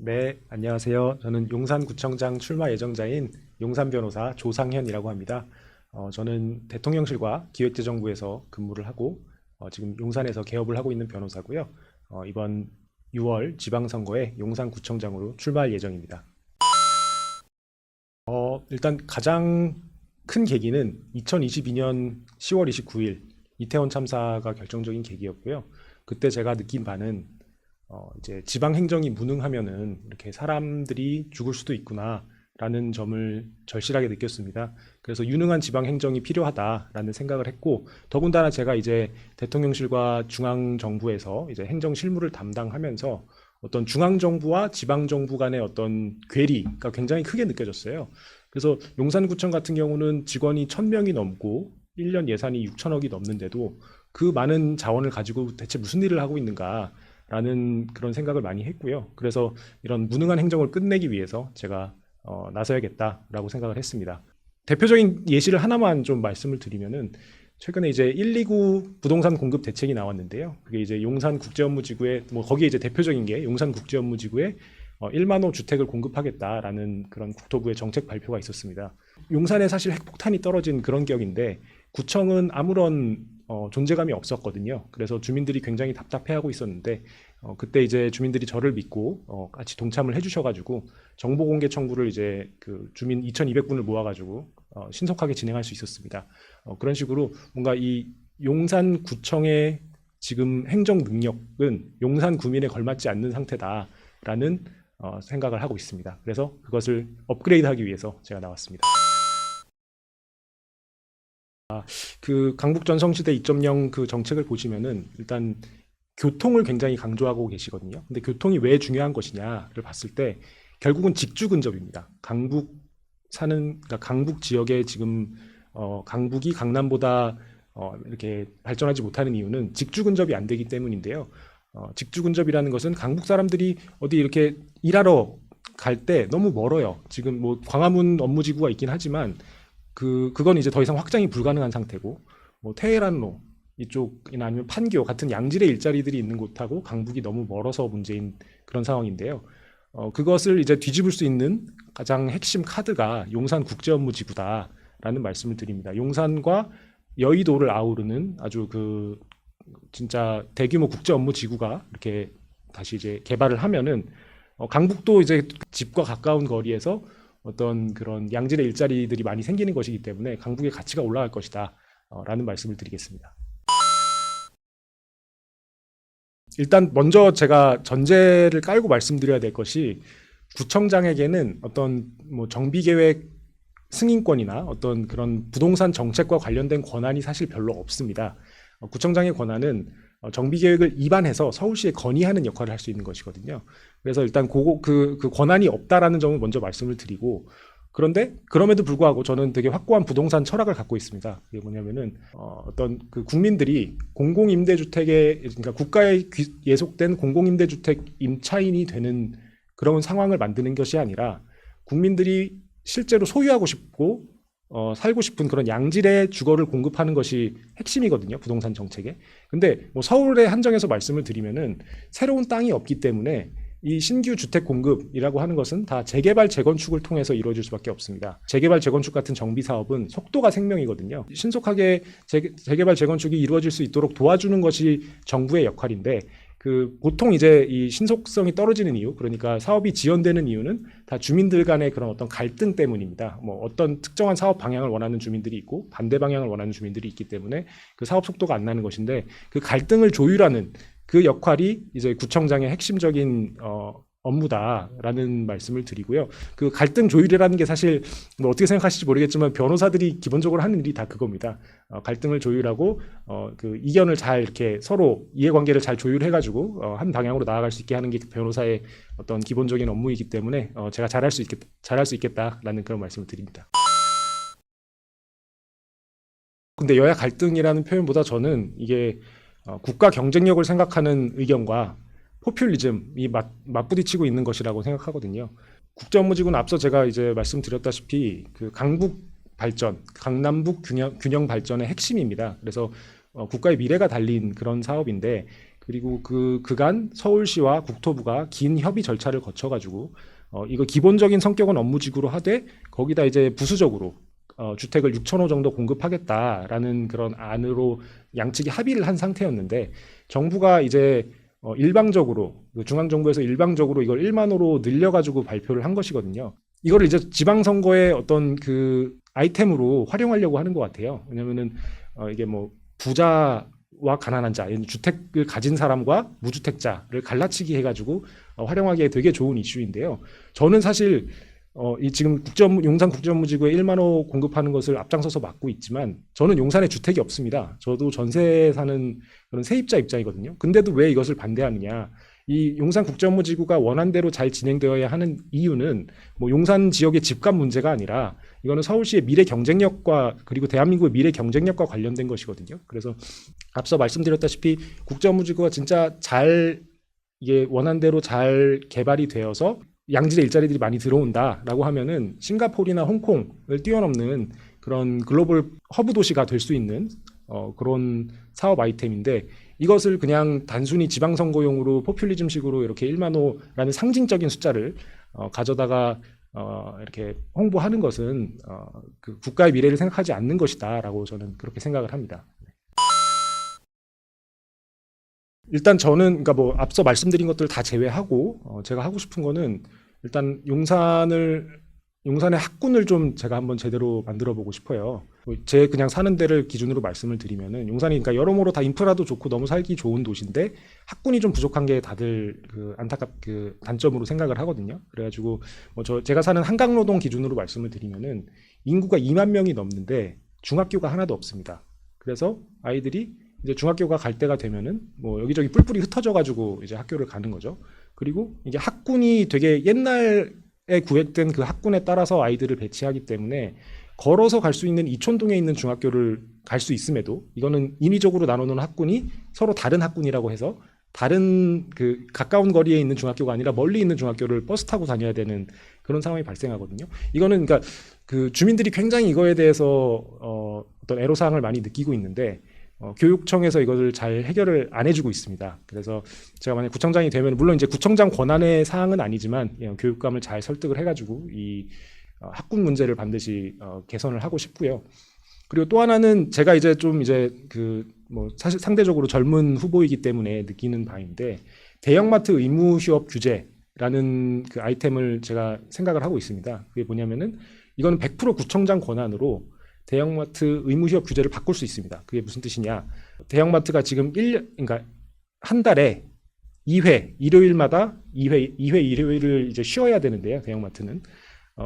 네, 안녕하세요. 저는 용산구청장 출마 예정자인 용산 변호사 조상현이라고 합니다. 저는 대통령실과 기획재정부에서 근무를 하고 지금 용산에서 개업을 하고 있는 변호사고요. 이번 6월 지방선거에 용산구청장으로 출마할 예정입니다. 일단 가장 큰 계기는 2022년 10월 29일 이태원 참사가 결정적인 계기였고요. 그때 제가 느낀 바는 이제 지방 행정이 무능하면은 이렇게 사람들이 죽을 수도 있구나라는 점을 절실하게 느꼈습니다. 그래서 유능한 지방 행정이 필요하다라는 생각을 했고, 더군다나 제가 이제 대통령실과 중앙 정부에서 이제 행정 실무를 담당하면서 어떤 중앙 정부와 지방 정부 간의 어떤 괴리가 굉장히 크게 느껴졌어요. 그래서 용산구청 같은 경우는 직원이 1,000명이 넘고 1년 예산이 6천억이 넘는데도 그 많은 자원을 가지고 대체 무슨 일을 하고 있는가 라는 그런 생각을 많이 했고요. 그래서 이런 무능한 행정을 끝내기 위해서 제가 나서야겠다라고 생각을 했습니다. 대표적인 예시를 하나만 좀 말씀을 드리면은 최근에 이제 129 부동산 공급 대책이 나왔는데요. 그게 이제 용산국제업무지구에 거기에 이제 대표적인 게 용산국제업무지구에 1만 호 주택을 공급하겠다라는 그런 국토부의 정책 발표가 있었습니다. 용산에 사실 핵폭탄이 떨어진 그런 격인데 구청은 아무런 존재감이 없었거든요. 그래서 주민들이 굉장히 답답해하고 있었는데 그때 이제 주민들이 저를 믿고 같이 동참을 해주셔가지고 정보공개 청구를 이제 그 주민 2,200분을 모아가지고 신속하게 진행할 수 있었습니다. 그런 식으로 뭔가 이 용산구청의 지금 행정 능력은 용산 구민에 걸맞지 않는 상태다라는 생각을 하고 있습니다. 그래서 그것을 업그레이드하기 위해서 제가 나왔습니다. 그 강북 전성시대 2.0 그 정책을 보시면은 일단 교통을 굉장히 강조하고 계시거든요. 근데 교통이 왜 중요한 것이냐를 봤을 때 결국은 직주 근접입니다. 그러니까 강북 지역에 지금 강북이 강남보다 이렇게 발전하지 못하는 이유는 직주 근접이 안 되기 때문인데요. 직주 근접이라는 것은 강북 사람들이 어디 이렇게 일하러 갈 때 너무 멀어요. 지금 뭐 광화문 업무지구가 있긴 하지만 그건 이제 더 이상 확장이 불가능한 상태고, 뭐 테헤란로 이쪽이나 아니면 판교 같은 양질의 일자리들이 있는 곳하고 강북이 너무 멀어서 문제인 그런 상황인데요. 그것을 이제 뒤집을 수 있는 가장 핵심 카드가 용산국제업무지구다라는 말씀을 드립니다. 용산과 여의도를 아우르는 아주 그 진짜 대규모 국제업무지구가 이렇게 다시 이제 개발을 하면은 강북도 이제 집과 가까운 거리에서 어떤 그런 양질의 일자리들이 많이 생기는 것이기 때문에 강북의 가치가 올라갈 것이다 라는 말씀을 드리겠습니다. 일단 먼저 제가 전제를 깔고 말씀드려야 될 것이 구청장에게는 어떤 뭐 정비계획 승인권이나 어떤 그런 부동산 정책과 관련된 권한이 사실 별로 없습니다. 구청장의 권한은 정비계획을 입안해서 서울시에 건의하는 역할을 할 수 있는 것이거든요. 그래서 일단 그 권한이 없다라는 점을 먼저 말씀을 드리고, 그런데 그럼에도 불구하고 저는 되게 확고한 부동산 철학을 갖고 있습니다. 그게 뭐냐면은 어떤 그 국민들이 공공임대주택에, 그러니까 국가에 예속된 공공임대주택 임차인이 되는 그런 상황을 만드는 것이 아니라 국민들이 실제로 소유하고 싶고 살고 싶은 그런 양질의 주거를 공급하는 것이 핵심이거든요, 부동산 정책에. 근데 뭐 서울에 한정해서 말씀을 드리면은 새로운 땅이 없기 때문에 이 신규 주택 공급이라고 하는 것은 다 재개발 재건축을 통해서 이루어질 수밖에 없습니다. 재개발 재건축 같은 정비 사업은 속도가 생명이거든요. 신속하게 재개발 재건축이 이루어질 수 있도록 도와주는 것이 정부의 역할인데, 보통 이제 이 신속성이 떨어지는 이유, 그러니까 사업이 지연되는 이유는 다 주민들 간의 그런 어떤 갈등 때문입니다. 뭐 어떤 특정한 사업 방향을 원하는 주민들이 있고 반대 방향을 원하는 주민들이 있기 때문에 그 사업 속도가 안 나는 것인데, 그 갈등을 조율하는 그 역할이 이제 구청장의 핵심적인 업무다라는 말씀을 드리고요. 그 갈등 조율이라는 게 사실 뭐 어떻게 생각하실지 모르겠지만 변호사들이 기본적으로 하는 일이 다 그겁니다. 갈등을 조율하고 그 이견을 잘 이렇게 서로 이해관계를 잘 조율해가지고 한 방향으로 나아갈 수 있게 하는 게 변호사의 어떤 기본적인 업무이기 때문에 제가 잘할 수 있겠다라는 그런 말씀을 드립니다. 근데 여야 갈등이라는 표현보다 저는 이게 국가 경쟁력을 생각하는 의견과 포퓰리즘이 맞부딪히고 있는 것이라고 생각하거든요. 국제업무지구는 앞서 제가 이제 말씀드렸다시피 그 강북 발전, 강남북 균형 발전의 핵심입니다. 그래서 국가의 미래가 달린 그런 사업인데, 그리고 그간 서울시와 국토부가 긴 협의 절차를 거쳐가지고 이거 기본적인 성격은 업무지구로 하되 거기다 이제 부수적으로 주택을 6천 호 정도 공급하겠다라는 그런 안으로 양측이 합의를 한 상태였는데 정부가 이제 일방적으로 중앙정부에서 일방적으로 이걸 1만 호로 늘려가지고 발표를 한 것이거든요. 이거를 이제 지방선거의 어떤 그 아이템으로 활용하려고 하는 것 같아요. 왜냐면은 이게 뭐 부자와 가난한 자, 주택을 가진 사람과 무주택자를 갈라치기 해가지고 활용하기에 되게 좋은 이슈인데요. 저는 사실 이 지금 용산 국제업무지구에 1만 호 공급하는 것을 앞장서서 맡고 있지만 저는 용산에 주택이 없습니다. 저도 전세 사는 그런 세입자 입장이거든요. 근데도 왜 이것을 반대하느냐? 이 용산 국제업무지구가 원안대로 잘 진행되어야 하는 이유는 뭐 용산 지역의 집값 문제가 아니라 이거는 서울시의 미래 경쟁력과 그리고 대한민국의 미래 경쟁력과 관련된 것이거든요. 그래서 앞서 말씀드렸다시피 국제업무지구가 진짜 잘 이게 원안대로 잘 개발이 되어서 양질의 일자리들이 많이 들어온다라고 하면은 싱가포르나 홍콩을 뛰어넘는 그런 글로벌 허브 도시가 될 수 있는 그런 사업 아이템인데 이것을 그냥 단순히 지방선거용으로 포퓰리즘식으로 이렇게 1만 호라는 상징적인 숫자를 가져다가 이렇게 홍보하는 것은 그 국가의 미래를 생각하지 않는 것이다라고 저는 그렇게 생각을 합니다. 일단 저는 그러니까 뭐 앞서 말씀드린 것들 다 제외하고 제가 하고 싶은 거는 일단 용산의 학군을 좀 제가 한번 제대로 만들어 보고 싶어요. 제 그냥 사는 데를 기준으로 말씀을 드리면은 용산이 그러니까 여러모로 다 인프라도 좋고 너무 살기 좋은 도시인데 학군이 좀 부족한 게 다들 그 단점으로 생각을 하거든요. 그래가지고 뭐 제가 사는 한강로동 기준으로 말씀을 드리면은 인구가 2만 명이 넘는데 중학교가 하나도 없습니다. 그래서 아이들이 이제 중학교가 갈 때가 되면은 뭐 여기저기 뿔뿔이 흩어져 가지고 이제 학교를 가는 거죠. 그리고 이게 학군이 되게 옛날에 구획된 그 학군에 따라서 아이들을 배치하기 때문에 걸어서 갈 수 있는 이촌동에 있는 중학교를 갈 수 있음에도 이거는 인위적으로 나눠놓은 학군이 서로 다른 학군이라고 해서 다른 그 가까운 거리에 있는 중학교가 아니라 멀리 있는 중학교를 버스 타고 다녀야 되는 그런 상황이 발생하거든요. 이거는 그러니까 그 주민들이 굉장히 이거에 대해서 어떤 애로사항을 많이 느끼고 있는데 교육청에서 이것을 잘 해결을 안 해주고 있습니다. 그래서 제가 만약 구청장이 되면 물론 이제 구청장 권한의 사항은 아니지만 교육감을 잘 설득을 해가지고 이 학군 문제를 반드시 개선을 하고 싶고요. 그리고 또 하나는 제가 이제 좀 이제 그 뭐 사실 상대적으로 젊은 후보이기 때문에 느끼는 바인데 대형마트 의무 휴업 규제라는 그 아이템을 제가 생각을 하고 있습니다. 그게 뭐냐면은 이거는 100% 구청장 권한으로 대형마트 의무 휴업 규제를 바꿀 수 있습니다. 그게 무슨 뜻이냐? 대형마트가 지금 그러니까 한 달에 2회 일요일마다 2회 일요일을 이제 쉬어야 되는데요. 대형마트는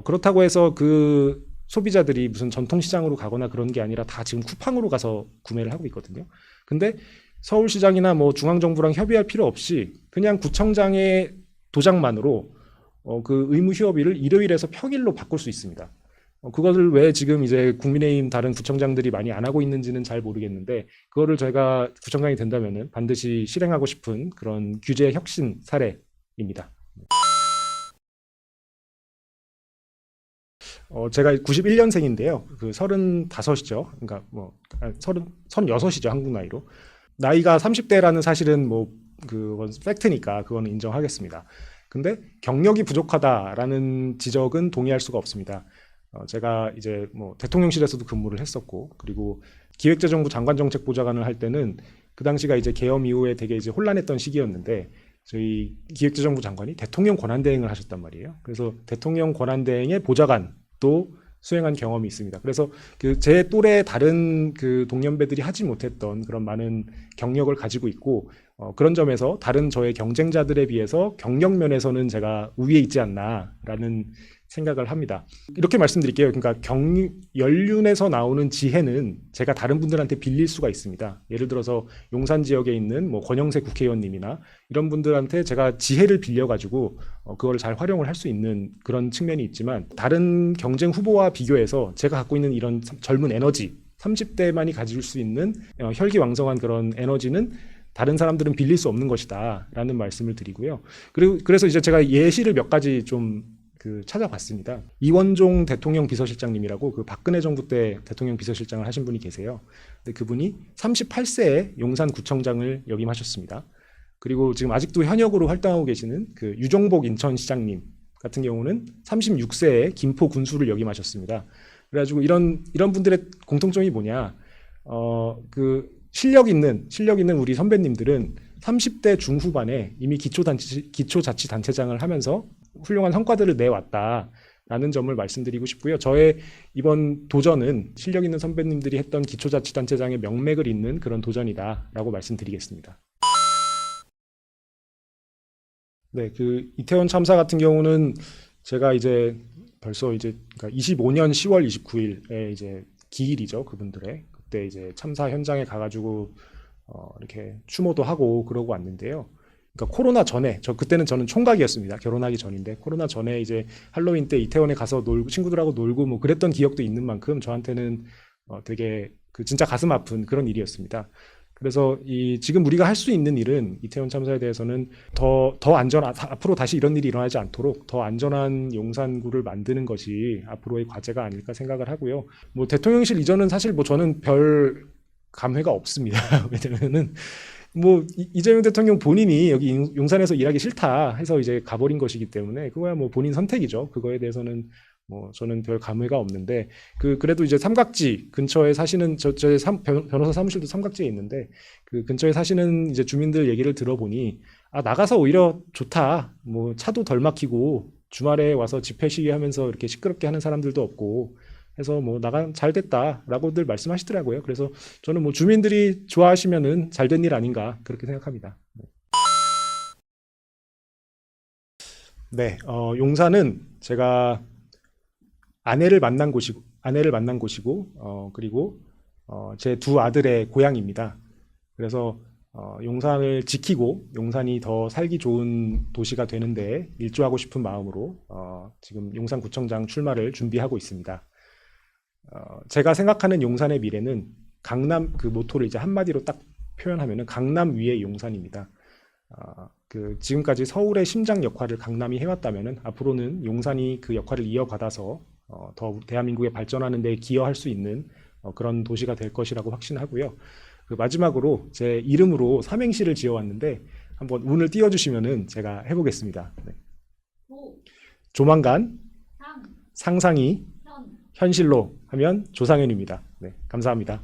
그렇다고 해서 그 소비자들이 무슨 전통시장으로 가거나 그런 게 아니라 다 지금 쿠팡으로 가서 구매를 하고 있거든요. 근데 서울시장이나 뭐 중앙정부랑 협의할 필요 없이 그냥 구청장의 도장만으로 그 의무 휴업일을 일요일에서 평일로 바꿀 수 있습니다. 그것을 왜 지금 이제 국민의힘 다른 구청장들이 많이 안 하고 있는지는 잘 모르겠는데 그거를 제가 구청장이 된다면은 반드시 실행하고 싶은 그런 규제 혁신 사례입니다. 제가 91년생인데요. 그 35이죠. 그러니까 뭐 36이죠. 한국 나이로. 나이가 30대라는 사실은 뭐 그건 팩트니까 그거는 인정하겠습니다. 근데 경력이 부족하다라는 지적은 동의할 수가 없습니다. 제가 이제 뭐 대통령실에서도 근무를 했었고 그리고 기획재정부 장관정책보좌관을 할 때는 그 당시가 이제 계엄 이후에 되게 이제 혼란했던 시기였는데 저희 기획재정부 장관이 대통령 권한대행을 하셨단 말이에요. 그래서 대통령 권한대행의 보좌관도 수행한 경험이 있습니다. 그래서 그 제 또래 다른 그 동년배들이 하지 못했던 그런 많은 경력을 가지고 있고 그런 점에서 다른 저의 경쟁자들에 비해서 경력 면에서는 제가 우위에 있지 않나라는 생각을 합니다. 이렇게 말씀드릴게요. 그러니까 연륜에서 나오는 지혜는 제가 다른 분들한테 빌릴 수가 있습니다. 예를 들어서 용산 지역에 있는 뭐 권영세 국회의원님이나 이런 분들한테 제가 지혜를 빌려가지고 그걸 잘 활용을 할 수 있는 그런 측면이 있지만 다른 경쟁 후보와 비교해서 제가 갖고 있는 이런 젊은 에너지 30대만이 가질 수 있는 혈기왕성한 그런 에너지는 다른 사람들은 빌릴 수 없는 것이다 라는 말씀을 드리고요. 그래서 이제 제가 예시를 몇 가지 좀 찾아봤습니다. 이원종 대통령 비서실장님이라고 그 박근혜 정부 때 대통령 비서실장을 하신 분이 계세요. 근데 그분이 38세에 용산구청장을 역임하셨습니다. 그리고 지금 아직도 현역으로 활동하고 계시는 그 유종복 인천시장님 같은 경우는 36세에 김포 군수를 역임하셨습니다. 그래가지고 이런 분들의 공통점이 뭐냐? 그 실력 있는 우리 선배님들은 30대 중후반에 이미 기초자치단체장을 하면서 훌륭한 성과들을 내왔다라는 점을 말씀드리고 싶고요. 저의 이번 도전은 실력 있는 선배님들이 했던 기초자치단체장의 명맥을 잇는 그런 도전이다라고 말씀드리겠습니다. 네, 그 이태원 참사 같은 경우는 제가 이제 벌써 이제 그러니까 25년 10월 29일에 이제 기일이죠, 그분들의. 그때 이제 참사 현장에 가가지고 이렇게 추모도 하고 그러고 왔는데요. 그러니까 코로나 전에 그때는 저는 총각이었습니다. 결혼하기 전인데 코로나 전에 이제 할로윈 때 이태원에 가서 놀고 친구들하고 놀고 뭐 그랬던 기억도 있는 만큼 저한테는 되게 그 진짜 가슴 아픈 그런 일이었습니다. 그래서 지금 우리가 할 수 있는 일은 이태원 참사에 대해서는 더 안전한, 앞으로 다시 이런 일이 일어나지 않도록 더 안전한 용산구를 만드는 것이 앞으로의 과제가 아닐까 생각을 하고요. 뭐 대통령실 이전은 사실 뭐 저는 별 감회가 없습니다. 왜냐면은 뭐 이재명 대통령 본인이 여기 용산에서 일하기 싫다 해서 이제 가버린 것이기 때문에 그거야 뭐 본인 선택이죠. 그거에 대해서는 뭐 저는 별 감회가 없는데 그래도 이제 삼각지 근처에 사시는 저의 변호사 사무실도 삼각지에 있는데 그 근처에 사시는 이제 주민들 얘기를 들어보니 나가서 오히려 좋다. 뭐 차도 덜 막히고 주말에 와서 집회 시위하면서 이렇게 시끄럽게 하는 사람들도 없고 해서 뭐 잘 됐다라고들 말씀하시더라고요. 그래서 저는 뭐 주민들이 좋아하시면은 잘된 일 아닌가 그렇게 생각합니다. 네, 용산은 제가 아내를 만난 곳이고 그리고 제 두 아들의 고향입니다. 그래서 용산을 지키고 용산이 더 살기 좋은 도시가 되는데 일조하고 싶은 마음으로 지금 용산구청장 출마를 준비하고 있습니다. 제가 생각하는 용산의 미래는 강남 그 모토를 이제 한마디로 딱 표현하면은 강남 위의 용산입니다. 지금까지 서울의 심장 역할을 강남이 해왔다면은 앞으로는 용산이 그 역할을 이어받아서 더 대한민국의 발전하는 데 기여할 수 있는 그런 도시가 될 것이라고 확신하고요. 마지막으로 제 이름으로 삼행시를 지어왔는데 한번 운을 띄워주시면은 제가 해보겠습니다. 네. 조만간 상상이 현실로 하면 조상현입니다. 네, 감사합니다.